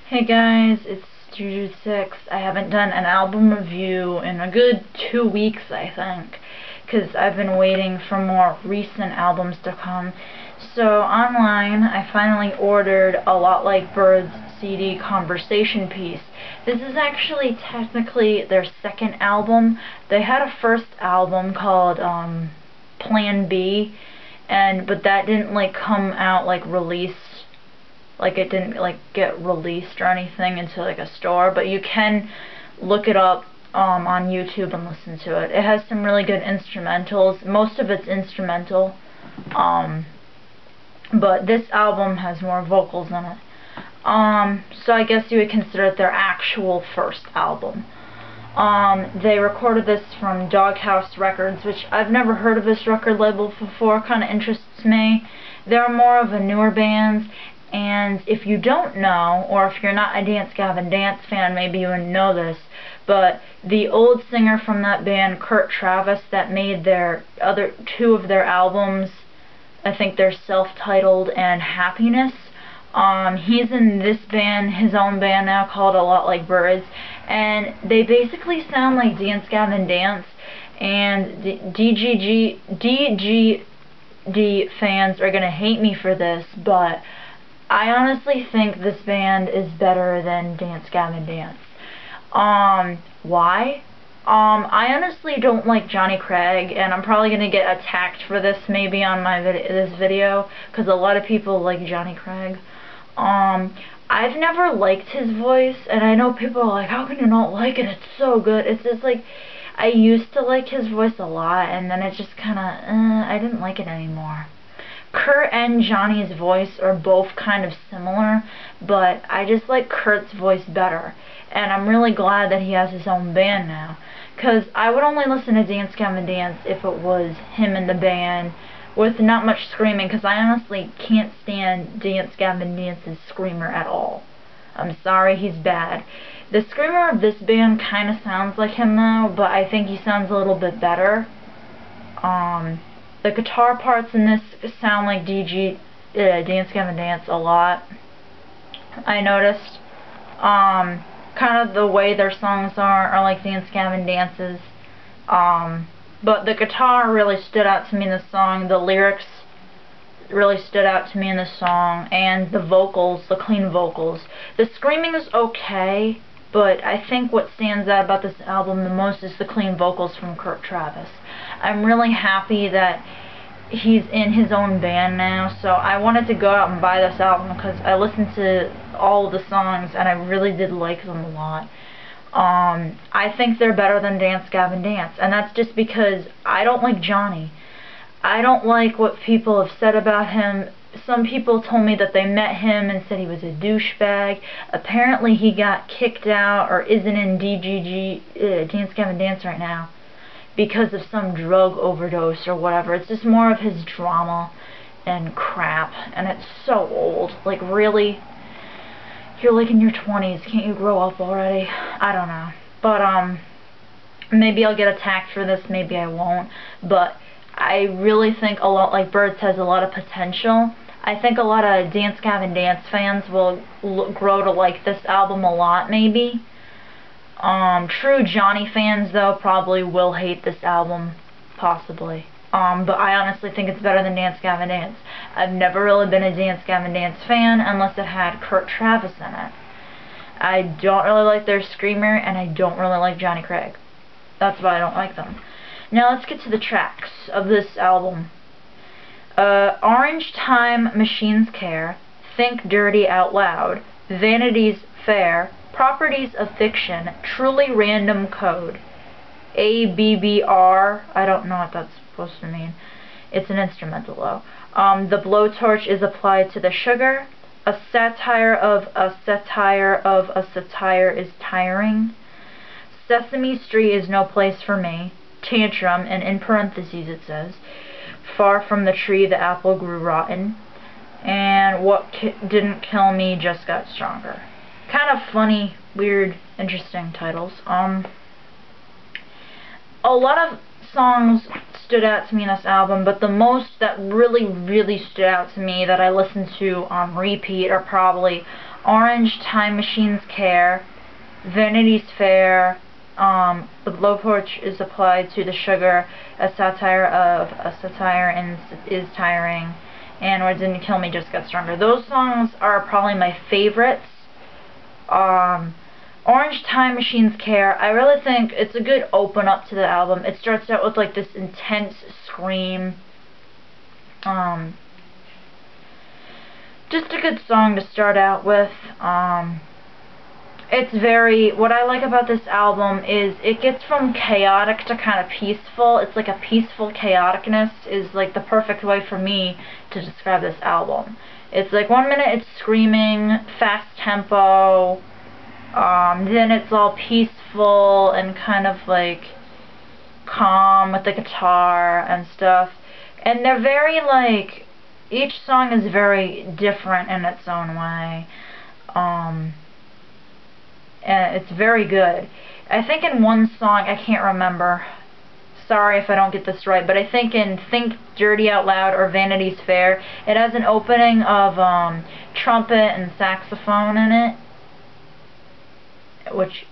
Hey guys, it's Juju6. I haven't done an album review in a good 2 weeks, I think, because I've been waiting for more recent albums to come. So online, I finally ordered A Lot Like Birds CD Conversation Piece. This is actually technically their second album. They had a first album called Plan B, but that didn't come out released. It didn't get released or anything into a store, but you can look it up on YouTube and listen to it. It has some really good instrumentals. Most of it's instrumental, but this album has more vocals in it. So I guess you would consider it their actual first album. They recorded this from Doghouse Records, which I've never heard of this record label before. Kind of interests me. They're more of a newer band. And if you don't know, or if you're not a Dance Gavin Dance fan, maybe you wouldn't know this, but the old singer from that band, Kurt Travis, that made their other two of their albums, I think they're self-titled and Happiness, he's in this band, his own band now, called A Lot Like Birds, and they basically sound like Dance Gavin Dance, and the DGD fans are gonna hate me for this, but I honestly think this band is better than Dance Gavin Dance. Why? I honestly don't like Johnny Craig, and I'm probably gonna get attacked for this maybe on this video, because a lot of people like Johnny Craig. I've never liked his voice, and I know people are like, how can you not like it? It's so good. It's just I used to like his voice a lot, and then it just kinda, I didn't like it anymore. Kurt and Johnny's voice are both kind of similar, but I just like Kurt's voice better, and I'm really glad that he has his own band now, because I would only listen to Dance Gavin Dance if it was him in the band with not much screaming, because I honestly can't stand Dance Gavin Dance's screamer at all. I'm sorry, he's bad. The screamer of this band kind of sounds like him though, but I think he sounds a little bit better. The guitar parts in this sound like Dance Gavin Dance a lot. I noticed. Kind of the way their songs are like Dance Gavin Dance's. But the guitar really stood out to me in the song. The lyrics really stood out to me in the song, and the vocals, the clean vocals. The screaming is okay, but I think what stands out about this album the most is the clean vocals from Kurt Travis. I'm really happy that he's in his own band now, so I wanted to go out and buy this album because I listened to all of the songs and I really did like them a lot. I think they're better than Dance Gavin Dance, and that's just because I don't like Johnny. I don't like what people have said about him. Some people told me that they met him and said he was a douchebag. Apparently he got kicked out or isn't in Dance Gavin Dance right now because of some drug overdose or whatever. It's just more of his drama and crap, and it's so old. Like, really? You're in your 20s, can't you grow up already? I don't know. But, maybe I'll get attacked for this, maybe I won't. But I really think A Lot Like Birds has a lot of potential. I think a lot of Dance Gavin Dance fans will grow to like this album a lot, maybe. True Johnny fans, though, probably will hate this album, possibly. But I honestly think it's better than Dance Gavin Dance. I've never really been a Dance Gavin Dance fan unless it had Kurt Travis in it. I don't really like their screamer, and I don't really like Johnny Craig. That's why I don't like them. Now let's get to the tracks of this album. Orange Time, Machines Care, Think Dirty Out Loud, Vanity's Fair, Properties of Fiction, Truly Random Code, Abbr, I don't know what that's supposed to mean. It's an instrumental though. The Blowtorch is applied to the sugar. A satire of a satire of a satire is tiring. Sesame Stree is no place for me. Tantrum, and in parentheses it says, far from the tree the apple grew rotten. And what didn't kill me just got stronger. Kind of funny, weird, interesting titles. A lot of songs stood out to me in this album, but the most that really stood out to me that I listened to on repeat are probably Orange, Time Machine's Care, Vanity's Fair, the Blowtorch is applied to the sugar, a satire of a satire and is tiring, and What Didn't Kill Me Just Got Stronger. Those songs are probably my favorites. Orange, Time Machine's Care, I really think it's a good open up to the album. It starts out with like this intense scream. Just a good song to start out with. It's very, what I like about this album is it gets from chaotic to kind of peaceful. It's like a peaceful chaoticness is like the perfect way for me to describe this album. It's like 1 minute it's screaming, fast tempo, then it's all peaceful and kind of like calm with the guitar and stuff. And they're very like, each song is very different in its own way. And it's very good. I think in one song, I can't remember, sorry if I don't get this right, but I think in Think Dirty Out Loud or Vanity's Fair, it has an opening of trumpet and saxophone in it, which,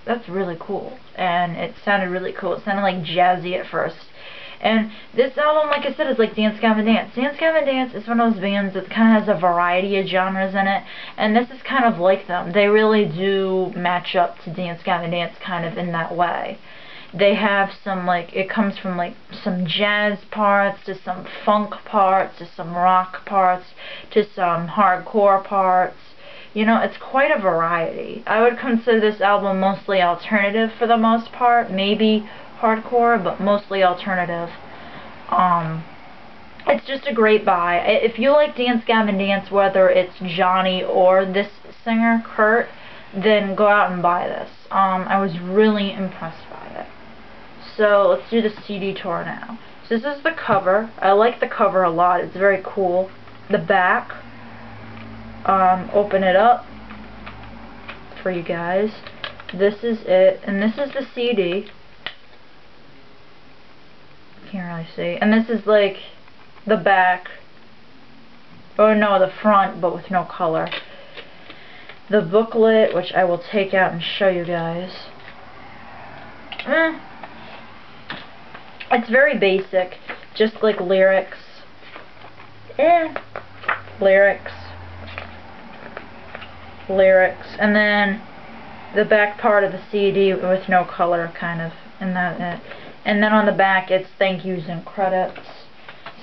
that's really cool, and it sounded really cool. It sounded like jazzy at first. And this album, like I said, is like Dance Gavin Dance. Dance Gavin Dance is one of those bands that kind of has a variety of genres in it, and this is kind of like them. They really do match up to Dance Gavin Dance kind of in that way. They have some, like, it comes from like some jazz parts to some funk parts to some rock parts to some hardcore parts. You know, it's quite a variety. I would consider this album mostly alternative for the most part, maybe hardcore, but mostly alternative. It's just a great buy. If you like Dance Gavin Dance, whether it's Johnny or this singer, Kurt, then go out and buy this. I was really impressed by it. So let's do the CD tour now. So this is the cover. I like the cover a lot. It's very cool. The back. Open it up for you guys. This is it, and this is the CD. Can't really see. And this is like the back. Oh no, the front, but with no color. The booklet, which I will take out and show you guys. It's very basic, just like lyrics. Lyrics, and then the back part of the CD with no color, kind of, and that. And then on the back, it's thank yous and credits.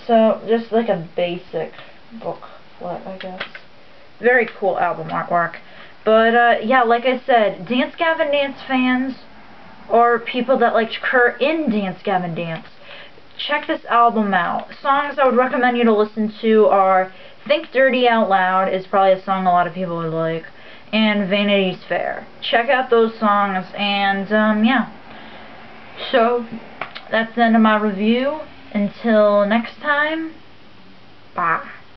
So just like a basic booklet, I guess. Very cool album artwork. But yeah, like I said, Dance Gavin Dance fans, or people that like Kurt in Dance Gavin Dance, check this album out. Songs I would recommend you to listen to are Think Dirty Out Loud is probably a song a lot of people would like, and Vanity's Fair. Check out those songs, and yeah. So that's the end of my review. Until next time, bye.